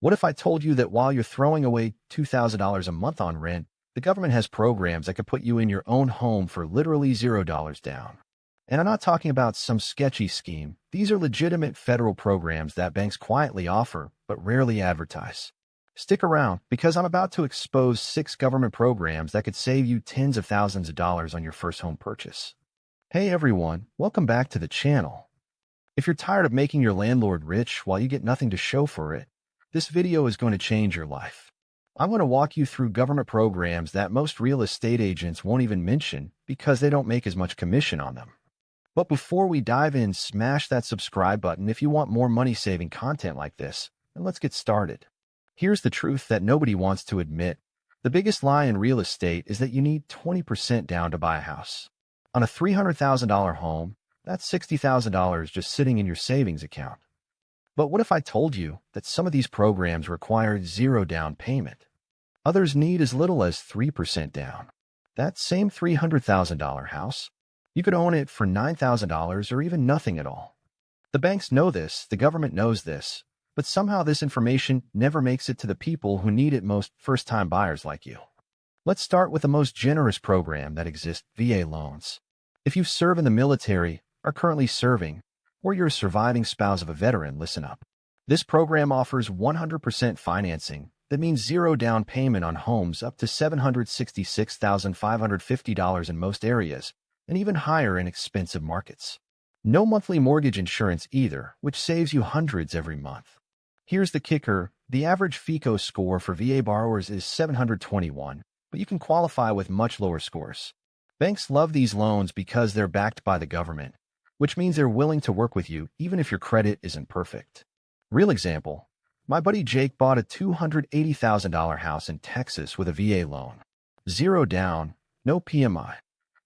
What if I told you that while you're throwing away $2,000 a month on rent, the government has programs that could put you in your own home for literally $0 down? And I'm not talking about some sketchy scheme. These are legitimate federal programs that banks quietly offer, but rarely advertise. Stick around, because I'm about to expose 6 government programs that could save you tens of thousands of dollars on your first home purchase. Hey everyone, welcome back to the channel. If you're tired of making your landlord rich while you get nothing to show for it, this video is going to change your life. I'm going to walk you through government programs that most real estate agents won't even mention because they don't make as much commission on them. But before we dive in, smash that subscribe button if you want more money-saving content like this, and let's get started. Here's the truth that nobody wants to admit. The biggest lie in real estate is that you need 20% down to buy a house. On a $300,000 home, that's $60,000 just sitting in your savings account. But what if I told you that some of these programs require zero down payment? Others need as little as 3% down. That same $300,000 house, you could own it for $9,000 or even nothing at all. The banks know this, the government knows this, but somehow this information never makes it to the people who need it most, first-time buyers like you. Let's start with the most generous program that exists, VA loans. If you serve in the military, are currently serving, or you're a surviving spouse of a veteran, listen up. This program offers 100% financing. That means zero down payment on homes up to $766,550 in most areas, and even higher in expensive markets. No monthly mortgage insurance either, which saves you hundreds every month. Here's the kicker. The average FICO score for VA borrowers is 721, but you can qualify with much lower scores. Banks love these loans because they're backed by the government, which means they're willing to work with you even if your credit isn't perfect. Real example, my buddy Jake bought a $280,000 house in Texas with a VA loan. Zero down, no PMI.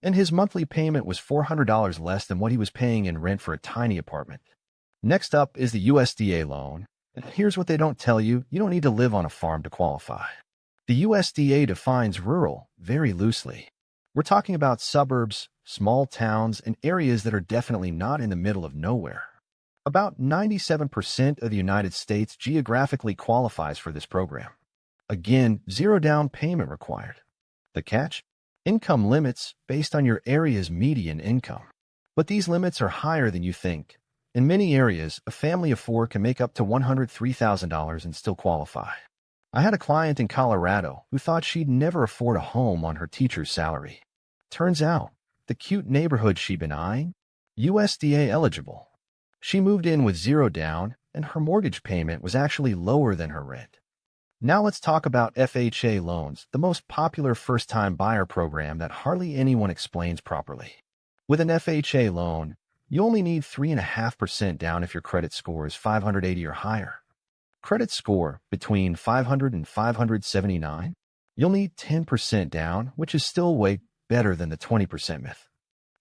And his monthly payment was $400 less than what he was paying in rent for a tiny apartment. Next up is the USDA loan. And here's what they don't tell you. You don't need to live on a farm to qualify. The USDA defines rural very loosely. We're talking about suburbs, small towns, and areas that are definitely not in the middle of nowhere. About 97% of the United States geographically qualifies for this program. Again, zero down payment required. The catch? Income limits based on your area's median income. But these limits are higher than you think. In many areas, a family of 4 can make up to $103,000 and still qualify. I had a client in Colorado who thought she'd never afford a home on her teacher's salary. Turns out, the cute neighborhood she'd been eyeing, USDA eligible. She moved in with zero down, and her mortgage payment was actually lower than her rent. Now let's talk about FHA loans, the most popular first-time buyer program that hardly anyone explains properly. With an FHA loan, you only need 3.5% down if your credit score is 580 or higher. Credit score between 500 and 579, you'll need 10% down, which is still way better than the 20% myth.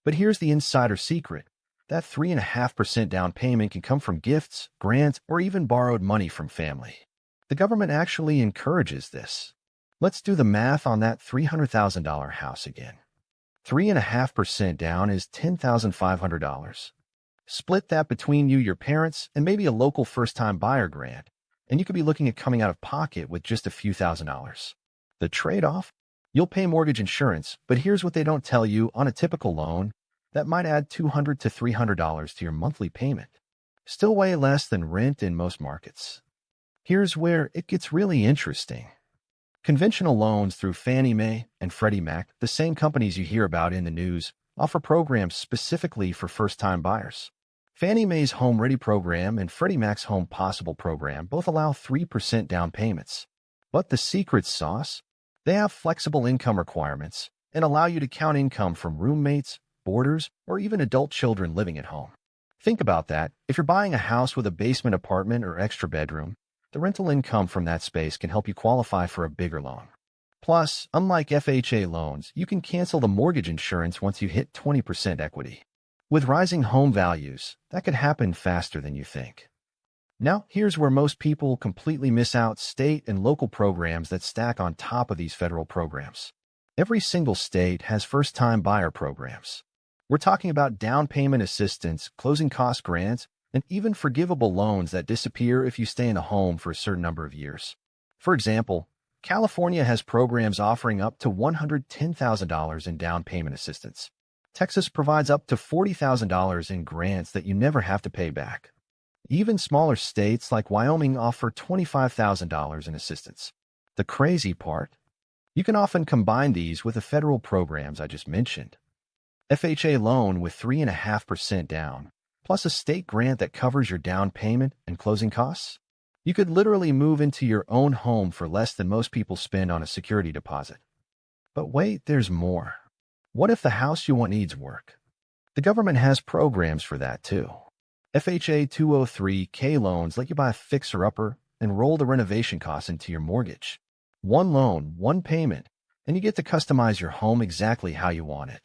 But here's the insider secret. That 3.5% down payment can come from gifts, grants, or even borrowed money from family. The government actually encourages this. Let's do the math on that $300,000 house again. 3.5% down is $10,500. Split that between you, your parents, and maybe a local first-time buyer grant, and you could be looking at coming out of pocket with just a few $1,000s. The trade-off? You'll pay mortgage insurance, but here's what they don't tell you. On a typical loan, that might add $200 to $300 to your monthly payment. Still way less than rent in most markets. Here's where it gets really interesting. Conventional loans through Fannie Mae and Freddie Mac, the same companies you hear about in the news, offer programs specifically for first-time buyers. Fannie Mae's Home Ready program and Freddie Mac's Home Possible program both allow 3% down payments. But the secret sauce? They have flexible income requirements and allow you to count income from roommates, boarders, or even adult children living at home. Think about that. If you're buying a house with a basement apartment or extra bedroom, the rental income from that space can help you qualify for a bigger loan. Plus, unlike FHA loans, you can cancel the mortgage insurance once you hit 20% equity. With rising home values, that could happen faster than you think. Now, here's where most people completely miss out: state and local programs that stack on top of these federal programs. Every single state has first-time buyer programs. We're talking about down payment assistance, closing cost grants, and even forgivable loans that disappear if you stay in a home for a certain number of years. For example, California has programs offering up to $110,000 in down payment assistance. Texas provides up to $40,000 in grants that you never have to pay back. Even smaller states like Wyoming offer $25,000 in assistance. The crazy part? You can often combine these with the federal programs I just mentioned. FHA loan with 3.5% down, plus a state grant that covers your down payment and closing costs. You could literally move into your own home for less than most people spend on a security deposit. But wait, there's more. What if the house you want needs work? The government has programs for that too. FHA 203K loans let you buy a fixer-upper and roll the renovation costs into your mortgage. One loan, one payment, and you get to customize your home exactly how you want it.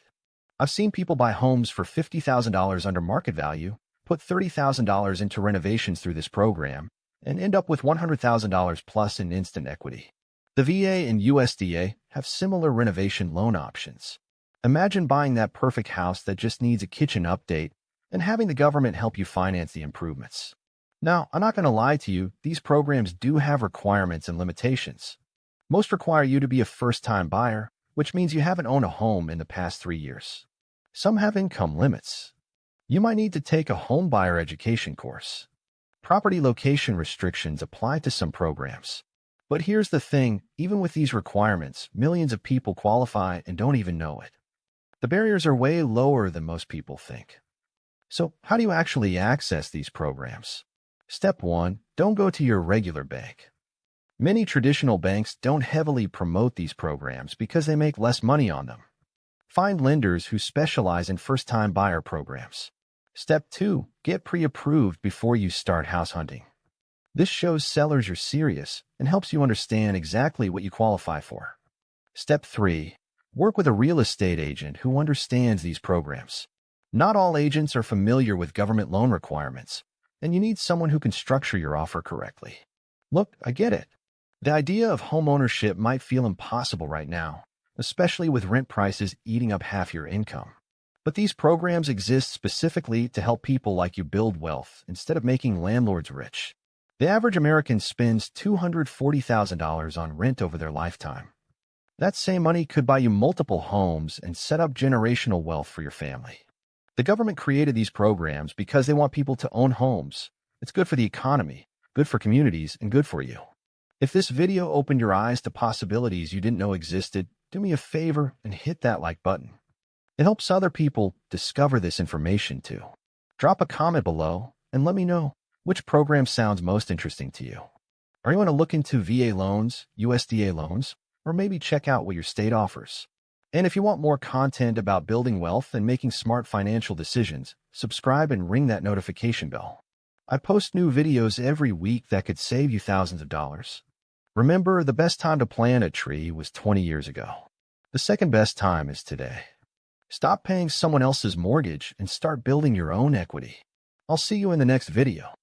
I've seen people buy homes for $50,000 under market value, put $30,000 into renovations through this program, and end up with $100,000 plus in instant equity. The VA and USDA have similar renovation loan options. Imagine buying that perfect house that just needs a kitchen update and having the government help you finance the improvements. Now, I'm not going to lie to you, these programs do have requirements and limitations. Most require you to be a first-time buyer, which means you haven't owned a home in the past 3 years. Some have income limits. You might need to take a home buyer education course. Property location restrictions apply to some programs. But here's the thing, even with these requirements, millions of people qualify and don't even know it. The barriers are way lower than most people think. So, how do you actually access these programs? Step 1. Don't go to your regular bank. Many traditional banks don't heavily promote these programs because they make less money on them. Find lenders who specialize in first-time buyer programs. Step 2. Get pre-approved before you start house hunting. This shows sellers you're serious and helps you understand exactly what you qualify for. Step 3. Work with a real estate agent who understands these programs. Not all agents are familiar with government loan requirements, and you need someone who can structure your offer correctly. Look, I get it. The idea of homeownership might feel impossible right now, especially with rent prices eating up half your income. But these programs exist specifically to help people like you build wealth instead of making landlords rich. The average American spends $240,000 on rent over their lifetime. That same money could buy you multiple homes and set up generational wealth for your family. The government created these programs because they want people to own homes. It's good for the economy, good for communities, and good for you. If this video opened your eyes to possibilities you didn't know existed, do me a favor and hit that like button. It helps other people discover this information too. Drop a comment below and let me know which program sounds most interesting to you. Are you going to look into VA loans, USDA loans, or maybe check out what your state offers? And if you want more content about building wealth and making smart financial decisions, subscribe and ring that notification bell. I post new videos every week that could save you thousands of dollars. Remember, the best time to plant a tree was 20 years ago. The second best time is today. Stop paying someone else's mortgage and start building your own equity. I'll see you in the next video.